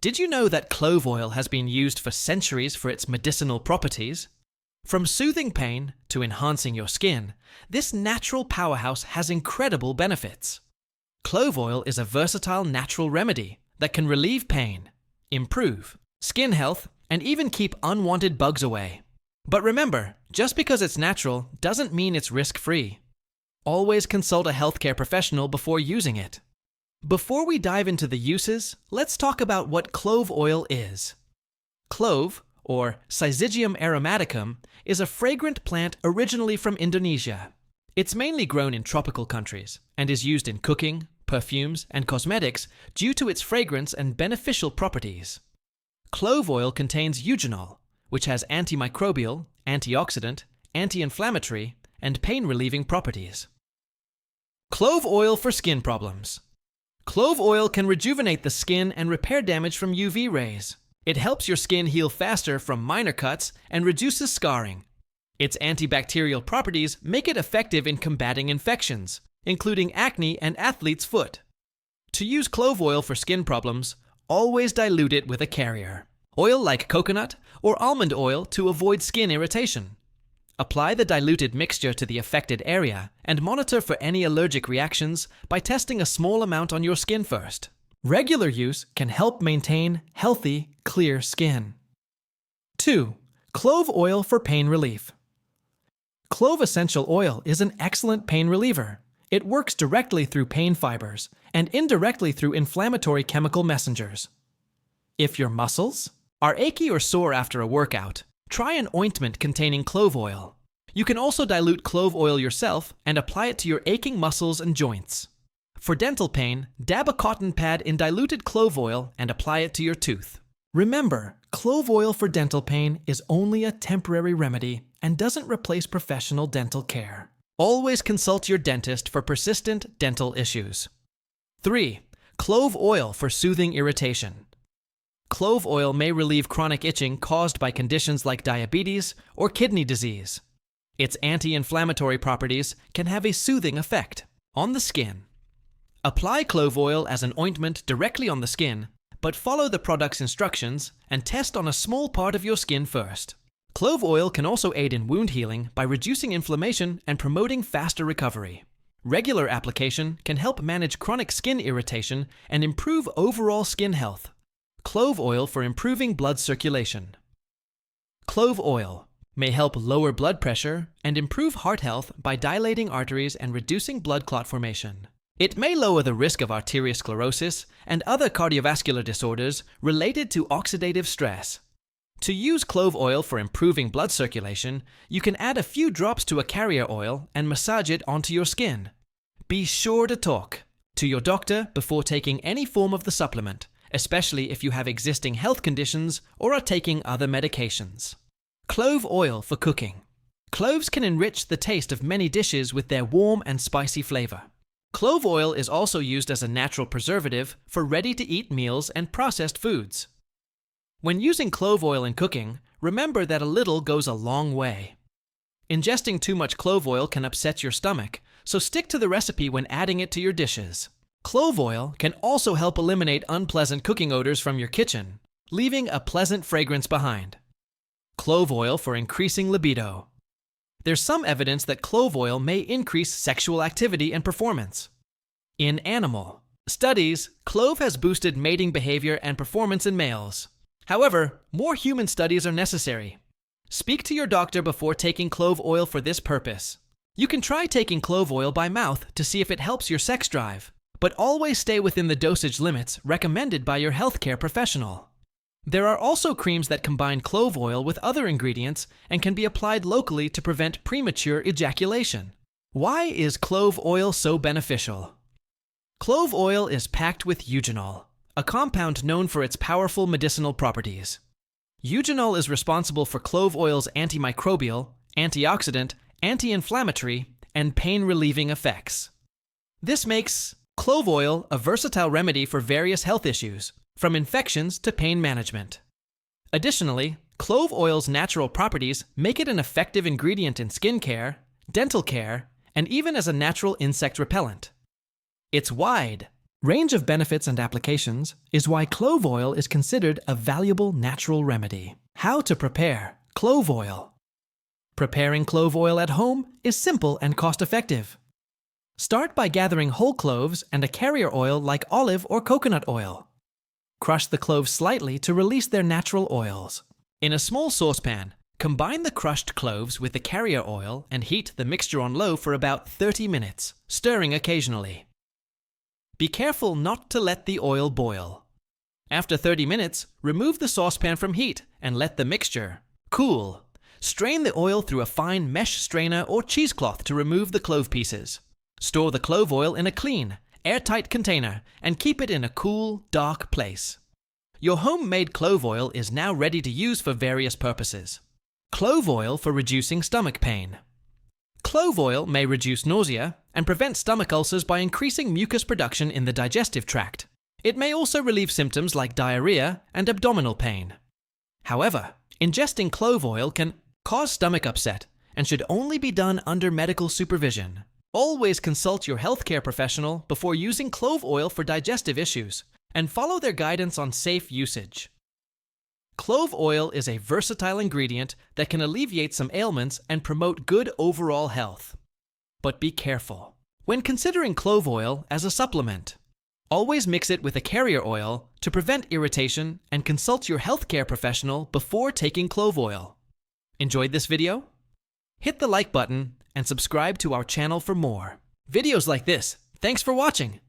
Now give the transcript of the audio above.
Did you know that clove oil has been used for centuries for its medicinal properties? From soothing pain to enhancing your skin, this natural powerhouse has incredible benefits. Clove oil is a versatile natural remedy that can relieve pain, improve skin health, and even keep unwanted bugs away. But remember, just because it's natural doesn't mean it's risk-free. Always consult a healthcare professional before using it. Before we dive into the uses, let's talk about what clove oil is. Clove, or Syzygium aromaticum, is a fragrant plant originally from Indonesia. It's mainly grown in tropical countries and is used in cooking, perfumes, and cosmetics due to its fragrance and beneficial properties. Clove oil contains eugenol, which has antimicrobial, antioxidant, anti-inflammatory, and pain-relieving properties. Clove oil for skin problems. Clove oil can rejuvenate the skin and repair damage from UV rays. It helps your skin heal faster from minor cuts and reduces scarring. Its antibacterial properties make it effective in combating infections, including acne and athlete's foot. To use clove oil for skin problems, always dilute it with a carrier. Oil like coconut or almond oil to avoid skin irritation. Apply the diluted mixture to the affected area and monitor for any allergic reactions by testing a small amount on your skin first. Regular use can help maintain healthy, clear skin. 2. Clove oil for pain relief. Clove essential oil is an excellent pain reliever. It works directly through pain fibers and indirectly through inflammatory chemical messengers. If your muscles are achy or sore after a workout, try an ointment containing clove oil. You can also dilute clove oil yourself and apply it to your aching muscles and joints. For dental pain, dab a cotton pad in diluted clove oil and apply it to your tooth. Remember, clove oil for dental pain is only a temporary remedy and doesn't replace professional dental care. Always consult your dentist for persistent dental issues. 3. Clove oil for soothing irritation. Clove oil may relieve chronic itching caused by conditions like diabetes or kidney disease. Its anti-inflammatory properties can have a soothing effect on the skin. Apply clove oil as an ointment directly on the skin, but follow the product's instructions and test on a small part of your skin first. Clove oil can also aid in wound healing by reducing inflammation and promoting faster recovery. Regular application can help manage chronic skin irritation and improve overall skin health. Clove oil for improving blood circulation. Clove oil may help lower blood pressure and improve heart health by dilating arteries and reducing blood clot formation. It may lower the risk of arteriosclerosis and other cardiovascular disorders related to oxidative stress. To use clove oil for improving blood circulation, you can add a few drops to a carrier oil and massage it onto your skin. Be sure to talk to your doctor before taking any form of the supplement, especially if you have existing health conditions or are taking other medications. Clove oil for cooking. Cloves can enrich the taste of many dishes with their warm and spicy flavor. Clove oil is also used as a natural preservative for ready-to-eat meals and processed foods. When using clove oil in cooking, remember that a little goes a long way. Ingesting too much clove oil can upset your stomach, so stick to the recipe when adding it to your dishes. Clove oil can also help eliminate unpleasant cooking odors from your kitchen, leaving a pleasant fragrance behind. Clove oil for increasing libido. There's some evidence that clove oil may increase sexual activity and performance. In animal studies, clove has boosted mating behavior and performance in males. However, more human studies are necessary. Speak to your doctor before taking clove oil for this purpose. You can try taking clove oil by mouth to see if it helps your sex drive, but always stay within the dosage limits recommended by your healthcare professional. There are also creams that combine clove oil with other ingredients and can be applied locally to prevent premature ejaculation. Why is clove oil so beneficial? Clove oil is packed with eugenol, a compound known for its powerful medicinal properties. Eugenol is responsible for clove oil's antimicrobial, antioxidant, anti-inflammatory, and pain-relieving effects. This makes clove oil a versatile remedy for various health issues, from infections to pain management. Additionally, clove oil's natural properties make it an effective ingredient in skincare, dental care, and even as a natural insect repellent. Its wide Range of benefits and applications is why clove oil is considered a valuable natural remedy. How to prepare clove oil. Preparing clove oil at home is simple and cost-effective. Start by gathering whole cloves and a carrier oil like olive or coconut oil. Crush the cloves slightly to release their natural oils. In a small saucepan, combine the crushed cloves with the carrier oil and heat the mixture on low for about 30 minutes, stirring occasionally. Be careful not to let the oil boil. After 30 minutes, remove the saucepan from heat and let the mixture cool. Strain the oil through a fine mesh strainer or cheesecloth to remove the clove pieces. Store the clove oil in a clean, airtight container and keep it in a cool, dark place. Your homemade clove oil is now ready to use for various purposes. Clove oil for reducing stomach pain. Clove oil may reduce nausea and prevent stomach ulcers by increasing mucus production in the digestive tract. It may also relieve symptoms like diarrhea and abdominal pain. However, ingesting clove oil can cause stomach upset and should only be done under medical supervision. Always consult your healthcare professional before using clove oil for digestive issues, and follow their guidance on safe usage. Clove oil is a versatile ingredient that can alleviate some ailments and promote good overall health. But be careful when considering clove oil as a supplement. Always mix it with a carrier oil to prevent irritation and consult your healthcare professional before taking clove oil. Enjoyed this video? Hit the like button and subscribe to our channel for more videos like this. Thanks for watching.